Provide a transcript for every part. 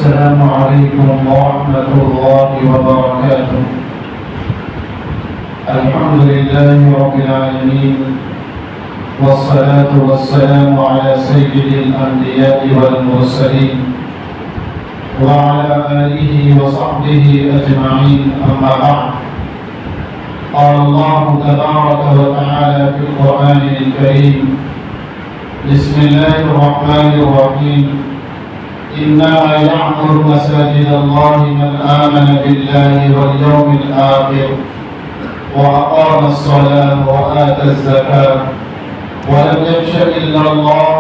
السلام عليكم ورحمة الله وبركاته. الحمد لله رب العالمين، والصلاة والسلام على سيد الأنبياء والمرسلين وعلى آله وصحبه أجمعين، أما بعد. قال الله تبارك وتعالى في القرآن الكريم: بسم الله الرحمن الرحيم. إنما يعمر مساجد الله من آمن بالله واليوم الآخر وأقام الصلاة وآتى الزكاة ولم يخش إلا الله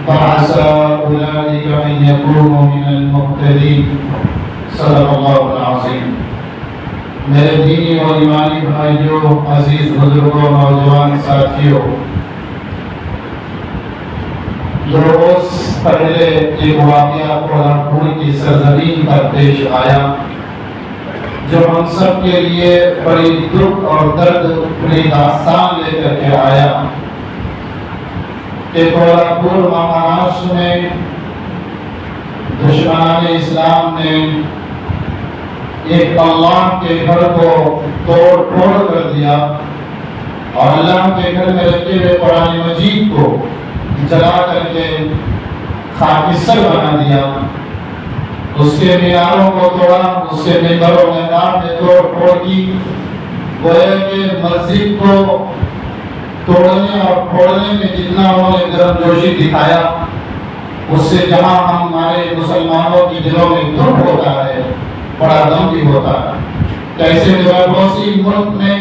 فعسى أولئك أن يكونوا من المهتدين. صدق الله العظيم. میرے دینی اور ایمانی بھائیوں، عزیز بزرگوں، نوجوان ساتھیوں، دو روز پہلے ایک واقعہ کولہاپور کی سرزمین پر پیش آیا جو ہم سب کے لیے بڑی دکھ اور درد بڑی داستان لے کر کے آیا کہ کولہاپور مہاراشٹر میں دشمنان اسلام نے ایک اللہ کے گھر کو توڑ پھوڑ کر دیا اور اللہ کے گھر میں رکھے ہوئے قرآن مجید کو جلا کر کے خاکستر بنا دیا. اس کے میناروں کو توڑا، اس کے ممبر و محراب میں توڑ پھوڑ کی. گویا کہ مسجد کو توڑنے اور پھوڑنے میں جتنا انہوں نے گرم جوشی دکھایا، اس سے جہاں ہمارے مسلمانوں کے دلوں میں دکھ ہوتا ہے، بڑا غم بھی ہوتا ہے. کیسے ڈیموکریسی ملک میں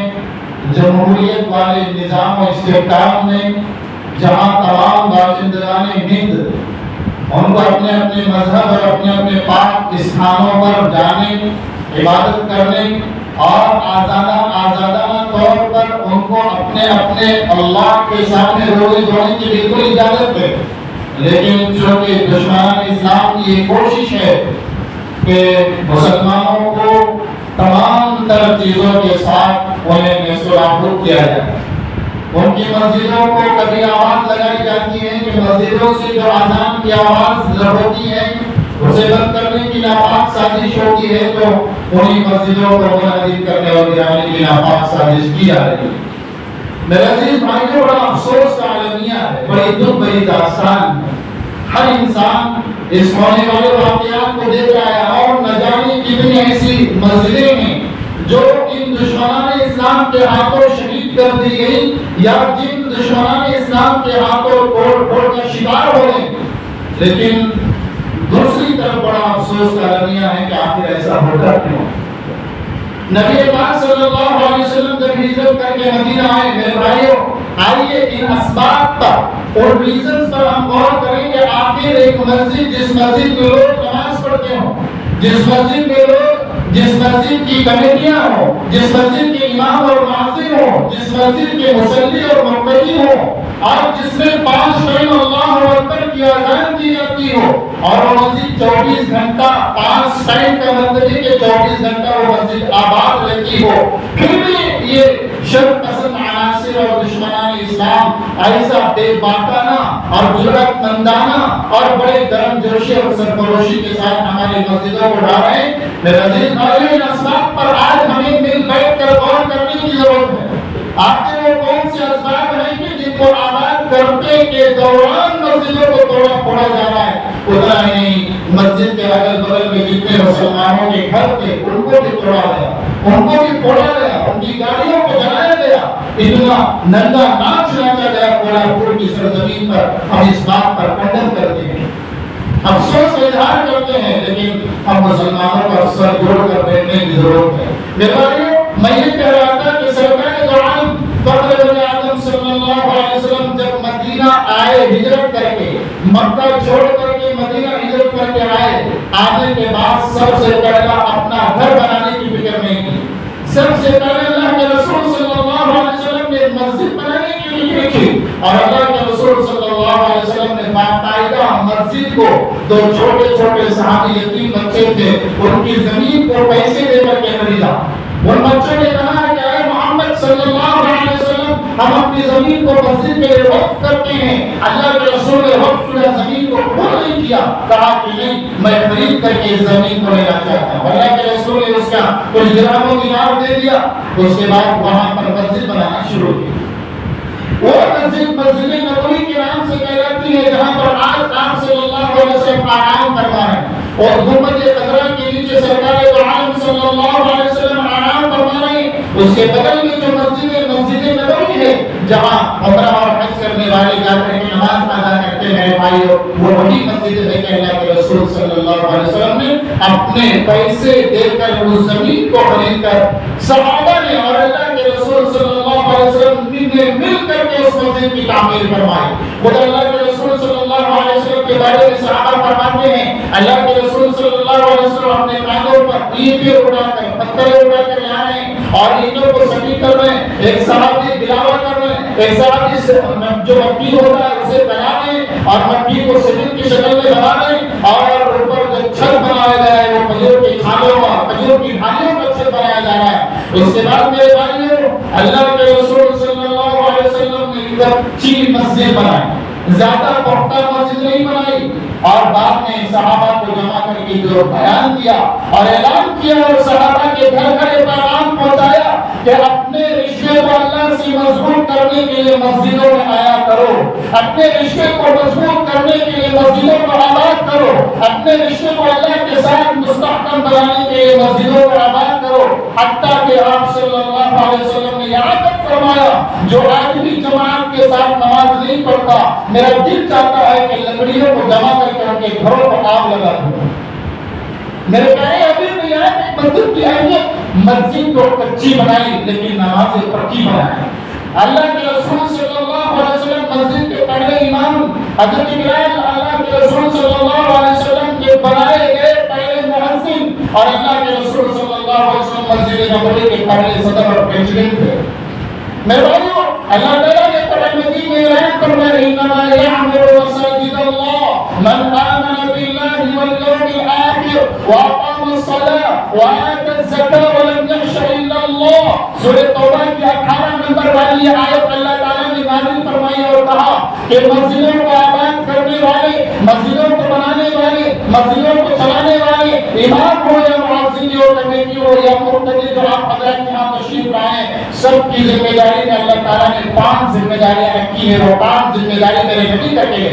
جمہوریت والے نظام و استحکام میں جہاں تمام باشندگان ہند ان کو اپنے اپنے مذہب اور اپنے اپنے پاک استھانوں پر جانے، عبادت کرنے اور آزادانہ طور پر ان کو اپنے اپنے اللہ کے سامنے روزے دھونے کی بالکل اجازت ہے. لیکن چونکہ دشمنان اسلام کی یہ کوشش ہے کہ مسلمانوں کو تمام تر چیزوں کے ساتھ انہیں نابود کیا جائے. ان کی مسجدوں کو کبھی آواز لگائی جاتی ہے کہ مسجدوں سے جو اذان کی آواز ہوتی ہے اسے بند کرنے کی ناپاک سازش ہوتی ہے، تو انہیں مسجدوں کو منعقد کرنے اور گرانے کی ناپاک سازش کی جا رہی ہے. میرے عزیز بھائیوں، بڑا افسوس کا عالمیہ ہے، بڑی دکھ بھری داستان ہے. ہر انسان اس ہونے والے واقعات کو دیکھ رہا ہے اور نہ جانے کتنی ایسی مسجدیں ہیں جو ان دشمنان اسلام کے ہاتھوں شہید کر دی گئی یا جن دشمنان اسلام کے ہاتھوں توڑ پھوڑ کا شکار ہو گئے. لیکن دوسری طرف بڑا افسوس کا عالمیہ ہے کہ آخر ایسا ہوتا کیوں؟ نبی پاک صلی اللہ علیہ وسلم جب ہجرت کر کے مدینہ آئے، میرے بھائیوں آئیے ان اسباب پر اور ریزنز پر ہم غور کریں کہ آخر ایک مسجد، جس مسجد میں لوگ نماز پڑھتے ہوں، جس مسجد کی کمیٹیاں ہوں، جس مسجد کے امام اور مؤذن ہوں، جس مسجد کے مصلی اور مقتدی ہوں، اور جس میں 5 ٹائم اللہ اکبر کی اذان دی جاتی ہو، اور وہ مسجد 24 گھنٹہ 5 ٹائم کا مطلب ہے کہ 24 گھنٹہ وہ مسجد آباد رہتی ہو، پھر بھی یہ شر پسند عناصر اور دشمنان اسلام ایسا بے باکانہ اور جرأت مندانہ اور بڑے گرم جوشی اور سرفروشی کے ساتھ ہماری مسجدوں کو ڈھا رہے ہیں. میرے عزیز بھائیوں، ان اسباب پر آج ہمیں مل بیٹھ کر غور کرنے کی ضرورت ہے. آخر وہ کون سے اسباب ہیں کہ جن کو آباد کرنے کے دوران مسجدوں کو توڑا پھوڑا جا رہا ہے؟ اتنا ہی نہیں، مسجد کے اگل بغل میں جتنے مسلمانوں کے گھر تھے ان کو بھی توڑا گیا، ان کو بھی پھوڑا گیا، ان کی گاڑیوں کو جلایا گیا، اتنا ننگا ناچ ناچا گیا کولہاپور کی سرزمین پر. ہم اس بات پر کنڈم کرتے ہیں، افسوس کا اظہار کرتے ہیں، لیکن ہم مسلمانوں کا سر جوڑ کر بیٹھنے کی ضرورت ہے. میرے بھائیوں، میں یہ کہہ رہا تھا کہ سرکار دوران فخر بنی آدم صلی اللہ علیہ وسلم جب مدینہ آئے ہجرت کر کے، مکہ چھوڑ کر کے مدینہ ہجرت کر کے آنے کے بعد سب سے پہلا اپنا گھر بنانے کی فکر نہیں کی. سب سے پہلے اللہ کے رسول صلی اللہ علیہ وسلم نے مسجد بنانے کی فکر کی، اور اللہ کے رسول صلی اللہ علیہ وسلم نے باقاعدہ مسجد کو، دو چھوٹے چھوٹے صحابی یتیم بچے تھے، ان کی زمین کو پیسے دے کر کے خریدا. ان بچوں نے کہا کہ اے محمد صلی اللہ علیہ وسلم، ہم اپنی زمین کو مسجد کے لیے وقف کرتے ہیں. اللہ کے رسول نے وقف شدہ زمین کو کھولنے کی کیا، کہا کہ نہیں میں خرید کر کے اس زمین کو لینا چاہتا ہوں۔ اللہ کے رسول نے اس کا کچھ درہم و دینار دے دیا، اس کے بعد وہاں پر مسجد بنانا شروع کی۔ وہ مسجد نبوی کے نام سے کہلاتی ہے، جہاں پر آج آپ صلی اللہ علیہ وسلم آرام فرما ہے، اور گنبد خضرا کے نیچے سرکار دو عالم صلی اللہ علیہ وسلم آرام فرما رہے ہیں۔ اس کے بغل میں جو مسجد نبوی ہے، جہاں عمرہ اور حج کرنے والے جا کر کے نماز ادا کرتے ہیں بھائیو، وہ وہی مسجد ہے کہ اللہ کے رسول صلی اللہ علیہ وسلم نے اپنے پیسے دے کر اس زمین کو خرید کر صحابہ نے اور اللہ کے رسول صلی اللہ علیہ وسلم نے مل کر کے اس مسجد کی تعمیر فرمائی۔ خود اللہ کے رسول صلی اللہ علیہ وسلم کے بارے میں صحابہ فرماتے ہیں، اللہ کے رسول صلی اللہ علیہ وسلم اپنے کاندھوں پر اینٹیں اٹھا کر پتھر اٹھا کر لا رہے ہیں اور اینٹوں کو سٹی کر رہے ہیں، ایک صحابی تلاوت کر رہے ہیں، ایک صحابی جو مٹی ہوتا ہے اسے بنا رہے ہیں اور مٹی کو سیمنٹ کی شکل میں بنا رہے ہیں، اور اوپر جو چھت بنایا گیا ہے وہ کھجور کی کھالوں کا، کھجور کی ڈھالیوں کا چھت بنایا جا رہا ہے۔ اس کے بعد میرے بھائیوں، اللہ کے رسول صلی اللہ علیہ وسلم نے ایک اچھی مسجد بنائی، زیادہ پختہ مسجد نہیں بنائی، اور بعد میں صحابہ کو جمع کر کے جو بیان دیا اور اعلان کیا اور صحابہ کے گھر گھر پیغام پہنچایا کہ اپنے رشتے کو اللہ سے مضبوط کرنے کے لیے مسجدوں میں آیا کرو، اپنے رشتے کو مضبوط کرنے کے لیے مسجدوں کو آباد کرو، اپنے رشتے کو اللہ کے ساتھ مستحکم بنانے کے لیے مسجدوں کو آباد کرو۔ حتیٰ کہ آپ صلی اللہ علیہ وسلم نے یہاں تک فرمایا، جو آدمی جماعت کے ساتھ نماز نہیں پڑھتا، میرا دل چاہتا ہے کہ لکڑیوں کو جمع کر کے گھروں پر آگ لگا دوں۔ میرے پیارے ابھی بھی یہاں ایک مسجد کی اہمیت، مسجد کو کچی بنائی لیکن نمازیں پکی بنائی۔ اللہ کے رسول صلی اللہ علیہ وسلم مسجد کے پہلے امام حضرت بلال، اللہ کے رسول صلی اللہ علیہ وسلم کے بنائے گئے پہلے مؤذن، اور اللہ کے رسول صلی اللہ علیہ وسلم مسجد نبوی کے پہلے صدر اور پریزیڈنٹ تھے۔ میرے بھائیو، اللہ تعالیٰ نے قرآن مجید میں اعلان فرمایا، انما یعمر مساجد اللہ من آمن باللہ والیوم الآخر واقام الصلاۃ وآتى الزکاۃ ولم یخش الا اللہ۔ سورہ توبہ کی 18 نمبر والی آیت اللہ تعالیٰ نے نازل فرمائی اور کہا کہ مسجدوں کو آباد کرنے والے، مسجدوں کو بنانے والے، مسجدوں کو چلانے والے، امام ہو یا مؤذن ہو، کمیٹی ہو یا مقتدی، جو آپ حضرات یہاں تشریف لائے ہیں، سب کی ذمہ داری میں اللہ تعالیٰ نے 5 ذمہ داریاں رکھی ہیں۔ وہ 5 ذمہ داری میرے نبی کا کہ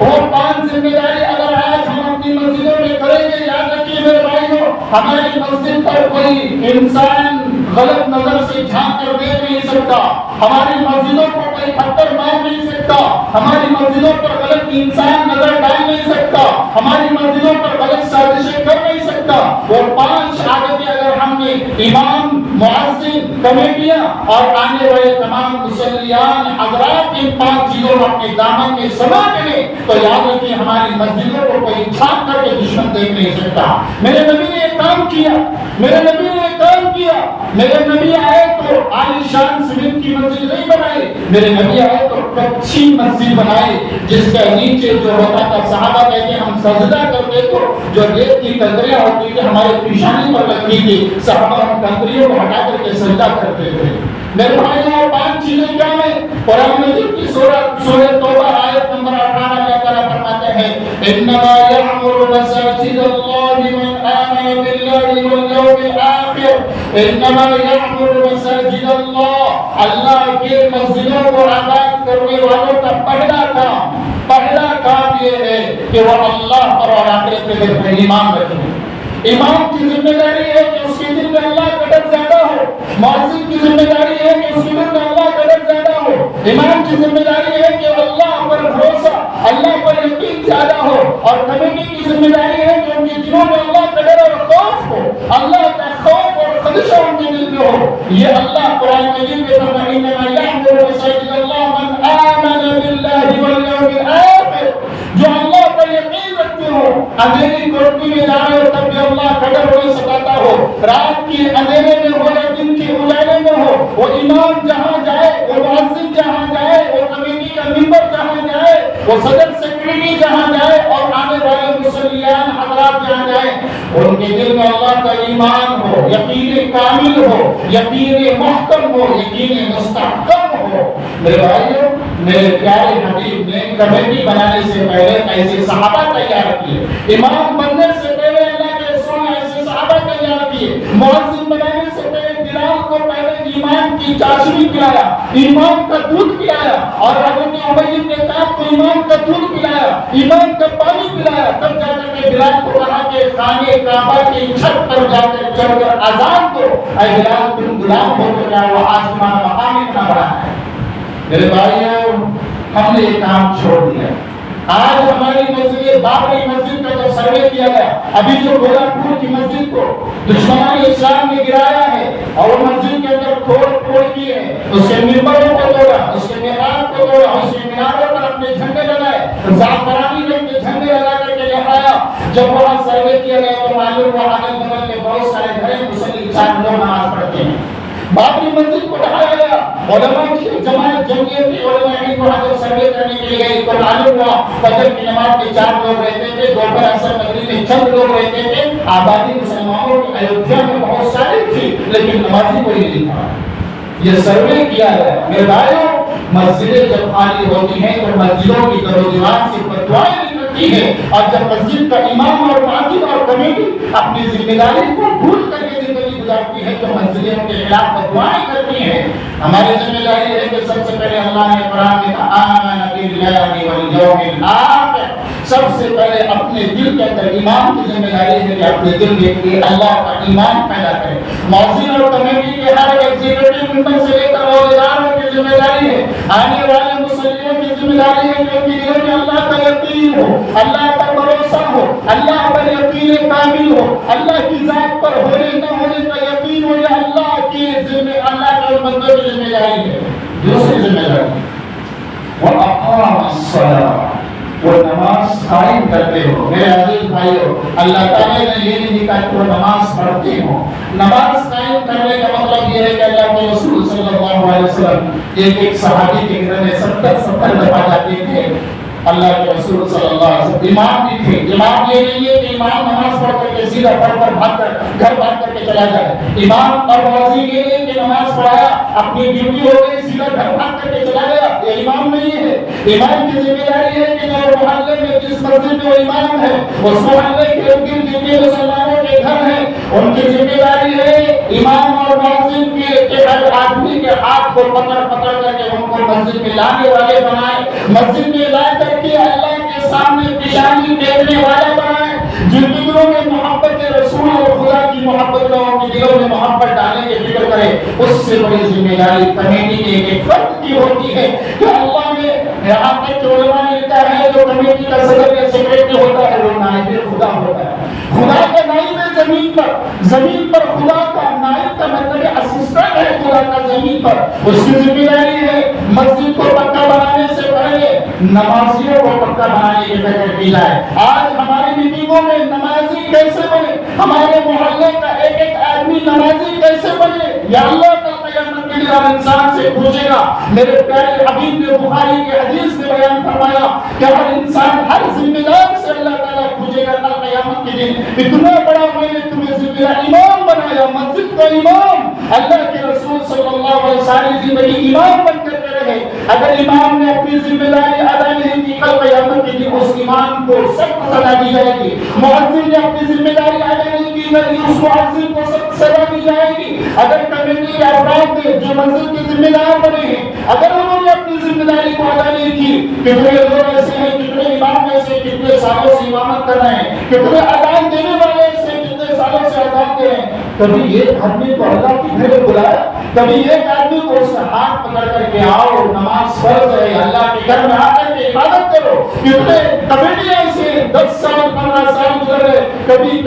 وہ 5 ذمہ داری اگر آج ہم اپنی مسجدوں میں کریں گے، یاد رکھیے میرے بھائیوں، ہماری مسجد پر کوئی انسان غلط نظر سے جھانک کر دیکھ نہیں سکتا، ہماری مسجدوں کو کوئی پتھر مار نہیں سکتا، ہماری مسجدوں پر غلط انسان نظر ڈال نہیں سکتا، ہماری مسجدوں پر غلط سازشیں کر نہیں سکتا۔ وہ 5 عادتیں اگر ہم نے امام، مؤذن، کمیٹیاں اور آنے والے تمام مصلیان حضرات ان 5 چیزوں کو اپنے دامن میں سمیٹ لیں تو یاد رکھیے ہماری مسجدوں کو کوئی چھاپ کر کے دشمن دیکھ نہیں سکتا۔ میرے نبی نے ایک کام کیا، میرے نبی نے ایک کام کیا، میرے نبی آئے تو عالی شان سیمنٹ کی مسجد نہیں بنائی، میرے نبی آئے تو کچی مسجد بنائی، جس کا نیچے جو ہوتا تھا، صحابہ کہتے ہیں ہم سجدہ کرتے تو جو ریت کی کنکریاں ہوتی تھی ہمارے پیشانی پر لگتی تھی، صحابہ ہم کنکریوں کو ہٹا کر کے سجدہ کرتے تھے۔ میرے بھائیوں، 5 چیزیں کیا ہیں؟ قرآن مجید کی سورہ توبہ آیت نمبر 18 اللہ تعالیٰ فرماتے ہیں، انما یعمر مساجد اللہ من آمن باللہ والیوم الآخر، انما یعمر مساجد اللہ، اللہ کے مسجدوں کو آباد کرنے والوں کا پہلا کام یہ ہے کہ وہ اللہ پر اور آخرت کے دن پر ایمان رکھیں۔ امام کی ذمہ داری ہے کہ اس کے دل میں اللہ کا ڈر زیادہ ہو، مؤذن کی ذمہ داری ہے کہ اس کے دل میں اللہ کا ڈر زیادہ ہو، امام کی ذمہ داری ہے کہ اللہ پر بھروسہ، اللہ پر یقین زیادہ ہو، اور کمیٹی کی ذمہ داری ہے کہ ان کے دلوں میں اللہ کا ڈر اور خوف ہو، اللہ کا خوف اور خدشہ ان کے دل میں ہو۔ یہ اللہ قرآن مجید میں فرماتا ہے، انما یعمر مساجد اللہ من آمن باللہ والیوم الآخر، جو اللہ پر یقین رکھتے ہو، اندھیری کوٹری میں جا رہے ہو تب بھی اللہ کا ڈر انہیں ستاتا ہو، رات کے اندھیرے میں ہو یا دن کے اجالے میں ہو، وہ امام جہاں جائے، وہ مؤذن جہاں جائے، وہ کمیٹی کا ممبر جہاں جائے، وہ صدر سیکریٹری جہاں جائے، اور آنے والے مصلیان حضرات جہاں جائیں، ان کے دل میں اللہ کا ایمان ہو، یقین کامل ہو، یقین محکم ہو، یقین مستحکم ہو۔ میرے بھائیوں، میرے پیارے حبیب نے کمیٹی بنانے سے پہلے ایسے صحابہ تیار کیے، امام بننے سے پہلے اللہ کے رسول نے ایسے صحابہ تیار کیے، مؤذن بنانے سے پہلے بلال کو پہلے ایمان کی چاشنی پلایا، ایمان کا دودھ پلایا، اور حضرت ابی بن کعب کو ایمان کا دودھ پلایا، ایمان کا پانی پلایا، تب جا کر کے بلال کو کہا کہ خانے کعبہ کی چھت پر جا کر چڑھ کر اذان دو، اے بلال تم غلام ہو تو کیا وہ آج تمہارا مقام اتنا بڑا ہے۔ میرے بھائیوں، ہم نے یہ کام چھوڑ دیا۔ آج ہماری مسجد بابری مسجد کا جب سروے کیا گیا، ابھی جو گولہ پور کی مسجد کو دشمنان اسلام نے گرایا ہے اور مسجد کے اندر توڑ کیے ہیں، اس کے منبروں کو توڑا، اس کے محراب کو توڑا، اس کے میناروں پر اپنے جھنڈے لگائے، زعفرانی رنگ کے جھنڈے لگا کر کے لہرایا۔ جب وہاں سروے کیا گیا تو معلوم ہوا اگل بغل میں بہت سارے گھر مسلم 4 لوگ نماز پڑھتے ہیں۔ بابری مسجد کو ڈھایا گیا، علماء کی جماعت جمعیت علماء نے وہاں جب سروے کرنے کے لیے گئی تو معلوم ہوا فجر کی نماز کے 4 لوگ رہتے تھے، دوپہر عصر مغرب میں چند لوگ رہتے تھے۔ آبادی مسلمانوں کی ایودھیا میں بہت ساری تھی لیکن نمازی کوئی نہیں تھا۔ یہ سروے کیا ہے۔ میرے بھائیوں، مسجدیں جب خالی ہوتی ہیں تو مسجدوں کی در و دیوار سے فتوائیں نکلتی ہیں، اور جب مسجد کا امام اور مؤذن اور کمیٹی اپنی ذمہ داری کو بھول کر کے زندگی گزارتی ہے تو مسجدوں کے خلاف فتوائیں کرتی ہیں۔ ہماری ذمہ داری ہے کہ سب سے پہلے اللہ نے قرآن میں کہا آمن باللہ والیوم الآخر، سب سے پہلے اپنے دل کے اندر ایمان کی ذمہ داری ہے کہ اپنے دل میں اللہ کا ایمان پیدا کرے۔ مؤذن اور کمیٹی کے ہر ایگزیکٹو ممبر سے لے کر عہدیداروں کی ذمہ داری ہے، آنے والے مسلمانوں کی ذمہ داری ہے کہ ان کے دلوں میں اللہ کا یقین ہو، اللہ کا بھروسہ ہو، اللہ پر یقین کامل ہو، اللہ کی ذات پر ہونے نہ ہونے کا یقین ہو۔ یہ اللہ کی ذمہ، اللہ کے بندوں کی ذمہ داری ہے۔ دوسری ذمہ داری وَأَقَامَ الصَّلَاةَ، وہ نماز قائم کرتے ہو۔ میرے عزیز بھائیو، اللہ تعالیٰ نے یہ نہیں کہا کہ وہ نماز پڑھتے ہو۔ نماز قائم کرنے کا مطلب یہ ہے کہ اللہ کے رسول صلی اللہ علیہ وسلم ایک صحابی کے گھر میں 70 دفعہ جاتے تھے۔ اللہ کے رسول صلی اللہ علیہ وسلم امام بھی تھے۔ امام یہ نہیں ہے کہ امام نماز پڑھ کر کے سیدھا پڑھ کر بھاگ کر گھر بھاگ کر کے چلا جائے۔ امام اور مؤذن یہ نہیں کہ نماز پڑھایا، اپنی ڈیوٹی ہو گئی، سیدھا گھر بھاگ کر کے چلا گیا، یہ امام نہیں ہے۔ امام کی ذمہ داری ہے کہ جو محلے میں جس مسجد میں وہ امام ہے، اس محلے کے ارد جتنے مسلمانوں کے گھر ہیں، ان کی ذمہ داری ہے امام اور مؤذن کے ہر آدمی کے ہاتھ کو پکڑ کر کے ان کو مسجد میں لانے والے بنائے، مسجد میں لا کر کہ اللہ کے سامنے پیشانی ٹیکنے والا بنائے، جن دلوں میں محبت رسول اور خدا کی محبت نہ ہو، ان کے دلوں میں محبت ڈالنے کی فکر کرے۔ اس سے بڑی ذمہ داری کمیٹی کے ایک فرد کی ہوتی ہے کہ اللہ نے یہاں تک علماء نے لکھا ہے جو کمیٹی کا صدر یا سیکریٹری ہوتا ہے وہ نائب خدا ہوتا ہے۔ خدا کا نائب ہے زمین پر خدا کا نائب کا مطلب اسسٹنٹ ہے خدا کا زمین پر۔ اس کی ذمہ داری ہے مسجد کو پکا بنانے سے پہلے نمازیوں کو پکا بنانے کی فکر کی جائے۔ آج ہماری میٹنگوں میں نمازی کیسے بنے، ہمارے محلے کا ایک آدمی نمازی کیسے بنے، یا اللہ کا قیامت کے دن انسان سے پوچھے گا۔ میرے پیارے حبیب نے بخاری کے حدیث میں بیان فرمایا کہ ہر انسان ہر ذمہ دار سے اللہ تعالیٰ پوچھے گا کل قیامت کے دن، اتنا بڑا میں نے تمہیں ذمہ دار امام بنایا، مسجد کا امام۔ اللہ کے رسول صلی اللہ علیہ وسلم ساری زندگی امام بن کر کے رہے۔ اگر امام نے اپنی ذمہ داری ادا نہیں کی، کل قیامت کے دن اس امام کو سخت سزا دی جائے گی۔ مؤذن نے اپنی ذمہ داری ادا نہیں کی، اس مؤذن کو سخت سزا دی جائے گی۔ اگر کمیٹی کے افراد نے جو مسجد کے ذمہ دار بنے ہیں، اگر انہوں نے اپنی ذمہ داری کو ادا نہیں کی، کتنے لوگ ایسے ہیں، کتنے امام ایسے کتنے سالوں سے امامت کر رہے ہیں، کتنے اذان دینے والے ایسے کتنے سالوں سے اذان دے رہے ہیں، کبھی ایک آدمی کو اللہ کے گھر بلایا، کبھی ایک آدمی کو اس کا ہاتھ پکڑ کر کے آؤ نماز فرض ہے، اللہ کے گھر میں آ کر کے عبادت کرو۔ کتنے کمیٹیاں ایسے 10 سال 15 سال گزر گئے، کبھی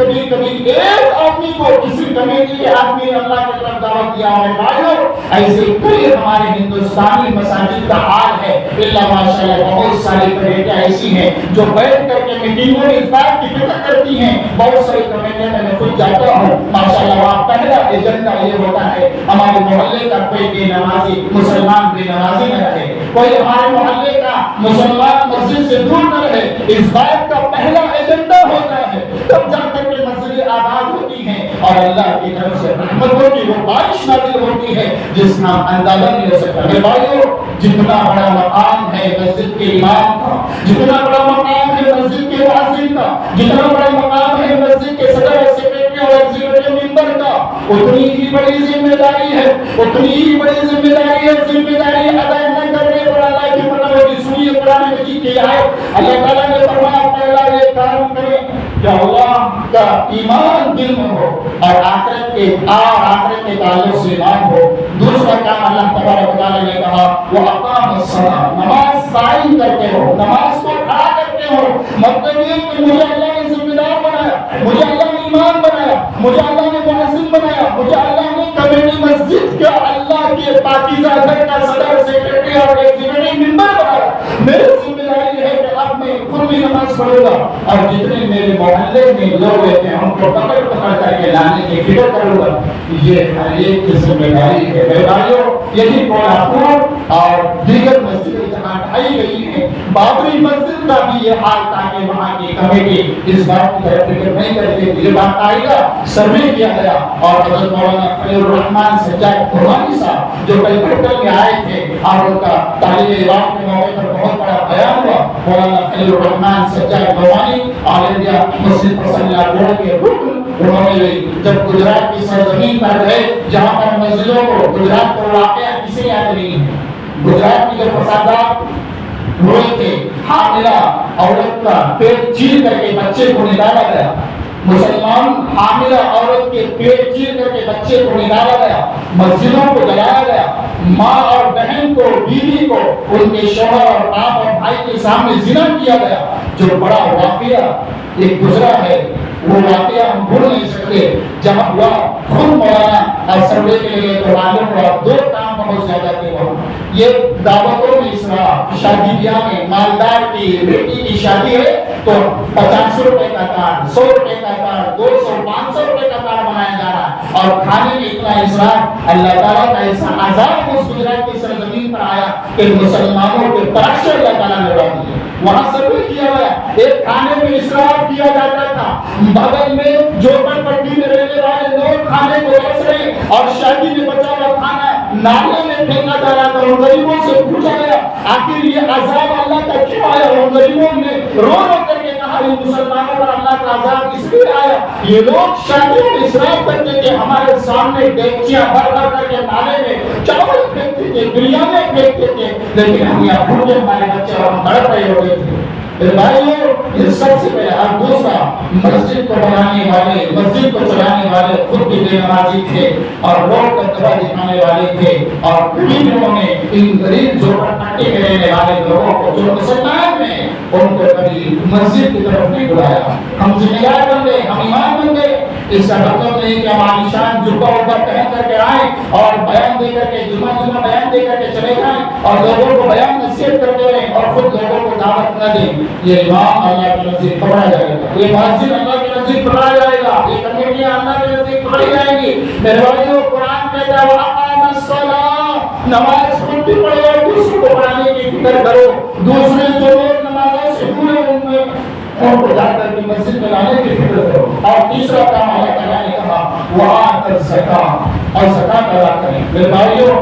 ایک آدمی کو کسی کمیٹی کے آدمی نے اللہ کی طرف دعوت دیا ہے۔ بھائیو، ایسے کئی ہمارے ہندوستانی مساجد کا حال ہے۔ اللہ ماشاءاللہ بہت ساری کمیٹیاں ایسی ہیں جو بیٹھ کر کے میٹنگوں میں اس بات کی فکر کرتی ہیں۔ بہت ساری کمیٹیاں میں خود جاتا ہوں، ماشاءاللہ وہاں پہلا ایجنڈا یہ ہوتا ہے ہمارے محلے کا کوئی بے نمازی مسلمان بے نمازی نہ رہے، کوئی ہمارے محلے کا مسلمان مسجد سے دور نہ رہے۔ اس بات کا پہلا ایجنڈا ہوتا ہے، تب جا کر کے مسجد آباد ہوتی ہیں اور اللہ کی طرف سے رحمتوں کی وہ بارش نازل ہوتی ہے جس کا اندازہ نہیں ہو سکتا۔ میرے بھائیو، جتنا بڑا مقام ہے مسجد کے امام کا، جتنا بڑا مقام ہے مسجد کے مؤذن کا، جتنا بڑا مقام ہے مسجد کے صدر اور سیکرٹری اور ایگزیکٹو ممبر کا، اتنی ہی بڑی ذمہ داری ہے، اتنی ہی بڑی ذمہ داری ہے۔ ذمہ داری ادا نہ کرنے پر اللہ کی مطلب ہوگی۔ سنیے قرآن مجید کی آیت، اللہ تعالیٰ نے فرمایا پہلا یہ کام کرے کہ اللہ کا ایمان دل میں ہو اور آخرت کے تعلق سے ایمان ہو۔ دوسرا کام اللہ تبارک و تعالیٰ نے کہا وہ اقام الصلاۃ، نماز قائم کرتے ہو، نماز کو کھڑا کرتے ہو۔ مطلب یہ کہ مجھے اللہ نے ذمہ دار بنایا، مجھے اللہ نے امام بنایا، مجھے اللہ نے مؤذن بنایا، مجھے اللہ نے کمیٹی مسجد کا اللہ کے پاکیزہ گھر کا صدر سیکرٹری اور ایگزیکٹو ممبر بنایا۔ میری ذمہ داری ہے کہ اب میں خود بھی نماز پڑھوں گا اور جتنے میرے محلے میں لوگ رہتے ہیں ان کو پکڑ کر کے لانے کی فکر کروں گا۔ یہ ہر ایک کی ذمہ داری ہے۔ میرے بھائیو، یہی کولہاپور اور دیگر مسجدیں جہاں ڈھائی گئی ہیں، بابری مسجد کا بھی یہ حال تھا کہ وہاں کی کمیٹی اس بات کی طرف فکر نہیں کرتی۔ یہ بات آئی گا، سروے کیا گیا اور حضرت مولانا خلیل الرحمان سجاد قربانی صاحب جو کلکتہ میں آئے تھے اور ان کا طالب علم کے موقع پر بہت بڑا بیان ہوا۔ مولانا خلیل الرحمان سجاد قربانی آل انڈیا مسجد پسندیدہ بورڈ کے رکن، انہوں نے جب گجرات کی سرزمین پر گئے جہاں پر مسجدوں کو گجرات کا واقعہ کسی یاد نہیں ہے، گجرات کی جو فسادات ہوئے تھے، حاملہ عورت کا پیٹ چیر کر کے بچے کو نکالا گیا، مسلمان حاملہ عورت کے پیٹ چیر کر کے بچے کو نکالا گیا، مسجدوں کو جلایا گیا، ماں اور بہن کو، بیوی کو ان کے شوہر اور باپ اور بھائی کے سامنے زنا کیا گیا۔ جو بڑا واقعہ ایک گزرا ہے وہ واقعہ ہم بھول نہیں سکتے۔ جب ہوا خود مولانا سروے کے لیے تو معلوم ہوا دو کام بہت زیادہ تھے وہاں۔ یہ دعوتوں میں اسراف، شادی بیاہ میں مالدار کی بیٹی کی شادی ہے تو 50 روپے کا کارڈ، 100 روپے کا کارڈ، 200 500 روپے کا کارڈ بنایا جا رہا ہے اور کھانے میں اتنا اسراف۔ اللہ تعالیٰ کا ایسا عذاب اس گجرات کی سرزمین پر آیا کہ مسلمانوں کے پراشے اللہ تعالیٰ نے اڑا دیے۔ وہاں سروے کیا گیا، ایک کھانے میں اسراف کیا جاتا تھا، بغل میں جوبن پٹی میں رہنے والے لوگ کھانے کو رس رہے اور شادی میں بچا ہوا کھانا نالے میں پھینکا جا رہا تھا۔ ان غریبوں سے پوچھا گیا آخر یہ عذاب اللہ کا کیوں آیا؟ ان غریبوں نے رو رو کر کے کہا یہ مسلمانوں پر اللہ کا عذاب اس لیے آیا، یہ لوگ شادیوں میں اسراف کرتے تھے، ہمارے سامنے ڈیگچیاں بھر بھر کر کے نالے میں چاول پھینکتے تھے، بریانی پھینکتے تھے، لیکن ہم یہاں بھول گئے ہمارے بچے اور ہم تڑپ رہے ہوتے تھے۔ بھائیو، یہ سب سے پہلا اور دوسرا، مسجد کو بنانے والے، مسجد کو چلانے والے خود بھی بے نمازی تھے اور روڈ پر دبا دکھانے والے تھے اور انہوں نے ان غریب جھوپڑپٹی میں رہنے والے لوگوں کو جو مسلمان ہیں ان کو کبھی مسجد کی طرف نہیں بلایا۔ ہم ذمہ دار بن گئے، ہم ایمان بن گئے۔ اس کا مطلب نہیں کہ ہم عالیشان جبہ اوپر پہن کر کے آئیں اور بیان دے کر کے جمعہ بیان دے کر کے چلے جائیں اور لوگوں کو بیان نصیحت کرتے رہیں اور خود لوگوں کو دعوت نہ دیں۔ یہ امام اللہ کے نزدیک پکڑا جائے گا، یہ مسجد اللہ کے نزدیک پکڑا جائے گا، یہ کمیٹیاں اللہ کے نزدیک پکڑی جائیں گی۔ میرے بھائیو، قرآن کہتا ہے وَأَقَامَ الصَّلَاةَ، نماز خود بھی پڑھو اور دوسروں کو پڑھانے کی فکر کرو۔ دوسرے جو لوگ نمازوں سے دور ہیں ان کو جا کر کے مسجد میں لانے کی فکر کرو۔ اور تیسرا کام اللہ تعالیٰ نے کہا وَآتَ الزَّکَاۃَ، اور زکات ادا کریں۔ میرے بھائیو،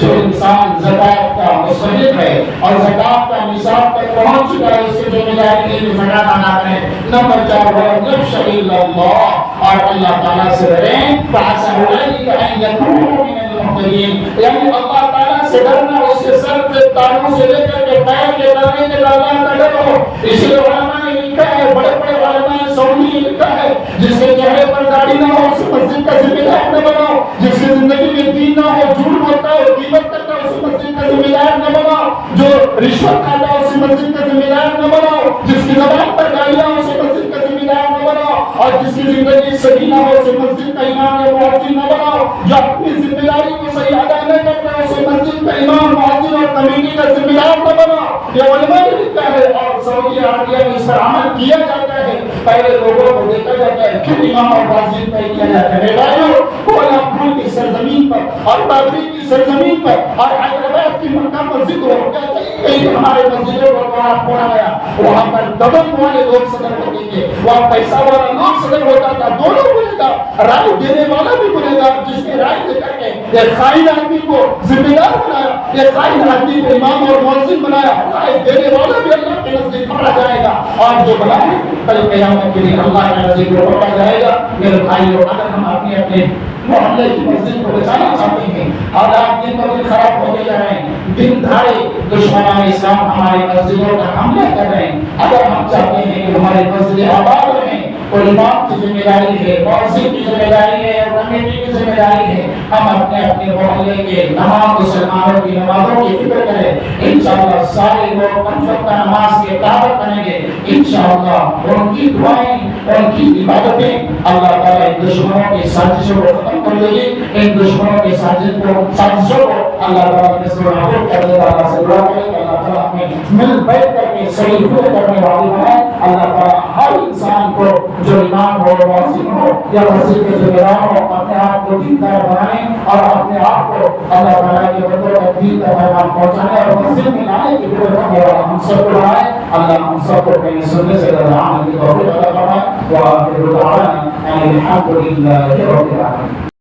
جو انسان زکات کا مستحق ہے اور زکات کا نصاب تک پہنچ چکا ہے اس کی ذمہ داری ہے کہ زکات ادا کریں۔ نمبر 4 وَيَخْشَ إِلَّا اللَّهَ، اور اللہ تعالیٰ سے ڈریں۔ فَعَسَىٰ أُولَٰئِكَ أَن يَكُونُوا مِنَ الْمُهْتَدِينَ، یعنی اللہ تعالیٰ سے ڈرنا اس کے سر سے تانوں سے لے کر کے پیر کے تلوے تک اللہ کا ڈر ہو۔ اس لیے علماء نے لکھا ہے، بڑے بڑے علماء نے سعودی نے لکھا ہے، جس کے چہرے پر داڑھی نہ ہو اسے مسجد کا ذمہ دار نہ بناؤ، جس کی زندگی میں دین نہ ہو، جھوٹ بولتا ہو، غیبت کرتا ہو، اسے مسجد کا ذمہ دار نہ بناؤ، جو رشوت کھاتا ہو اسے مسجد کا ذمہ دار نہ بناؤ، جس کی زبان پر گالیاں ہو اسے مسجد کا ذمہ دار نہ بناؤ، اور جس کی زندگی صحیح نہ ہو اسے مسجد کا امام یا مؤذن نہ بناؤ، جو اپنی ذمہ داری کو صحیح ادا نہ کرتا ہے اسے مسجد کا امام، مؤذن اور کمیٹی کا ذمہ دار نہ بناؤ۔ یہ علماء نے لکھا ہے اور سعودی عربیہ میں اس پر عمل کیا جاتا ہے۔ پہلے لوگوں کو دیکھا جاتا ہے پھر امام اور مؤذن طے کیا جاتا ہے۔ کولہاپور کی سرزمین پر اور بابری کی کی سرزمین پر اور حیدرآباد کی مکہ مسجد ہو کہیں ہمارے مسجدوں کو توڑا پھوڑا گیا، وہاں پر دبن والے لوگ صدر ہوتے تھے، وہاں پیسہ والا لوگ صدر ہوتا تھا، دونوں بنے گا، رائے دینے والا بھی بنے گا، جس نے رائے دے کر کے ایک خائن آدمی کو ذمہ دار بنایا، ایک خائن آدمی کو امام اور مؤذن بنایا، رائے دینے والا بھی اللہ کے نزدیک پکڑا جائے گا، اور جو بنا ہے کل قیامت کے دن اللہ کے نزدیک پکڑا جائے گا۔ میرے بھائیو، اگر ہم اپنے محلے کی مسجد کو بچانا چاہتے ہیں، حالات دن پر دن خراب ہوتے جا رہے ہیں، دن دھاڑے دشمنان اسلام ہماری مسجدوں پر حملے کر رہے ہیں، اگر ہم چاہتے ہیں کہ ہماری مسجدیں آباد رہیں، تو امام کی ذمہ داری ہے، مؤذن کی ذمہ داری ہے، اور کمیٹی کی ذمہ داری ہے، ہم اپنے محلے کے تمام مسلمانوں کی نمازوں کی فکر کریں۔ انشاءاللہ سارے لوگ پنج وقت نماز کے قابل بنیں گے، انشاءاللہ ان کی دعائیں، ان کی عبادتیں اللہ تعالیٰ ان دشمنوں کی سازشوں کو ختم کر دے گی، ان دشمنوں کی سازشوں کو اللہ تعالیٰ نے سرنگون کر دے گا۔ اللہ سے دعا کریں کہ اللہ تعالیٰ ہمیں مل بیٹھ کر کے صحیح کرنے والے بنائے۔ اللہ تعالیٰ ہر انسان کو جو امام ہو، مؤذن ہو یا مسجد کے ذمہ دار ہو، اپنے آپ کو دیندار بنائیں اور اپنے آپ کو اللہ تعالیٰ کے بندوں کا دین کا پیغام پہنچانے اور مسجد میں لانے کی فکر کرنے والا ہم سب کو بنائے۔ اللہ ہم سب کو کہیں سننے سے عمل کی توفیق عطا فرمائے۔ وآخر دعوانا ان الحمد للہ رب العالمین۔